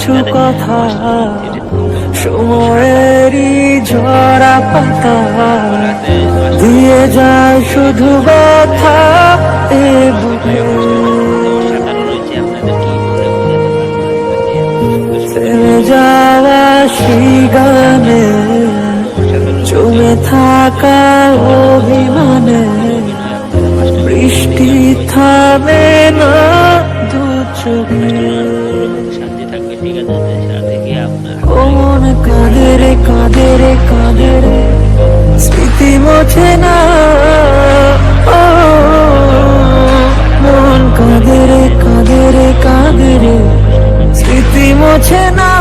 কিছু কথা সময়েরই ঝরা পাতা দিয়ে যায় শুধু ব্যথা এ বুকে থেমে যাওয়া সেই গানে জমে থাকা অভিমানে বৃষ্টি থামে না দু চোখে মন কাঁদে রে কাঁদে রে কাঁদে রে স্মৃতি মোছে না ও মন কাঁদে রে কাঁদে রে কাঁদে রে স্মৃতি মোছে না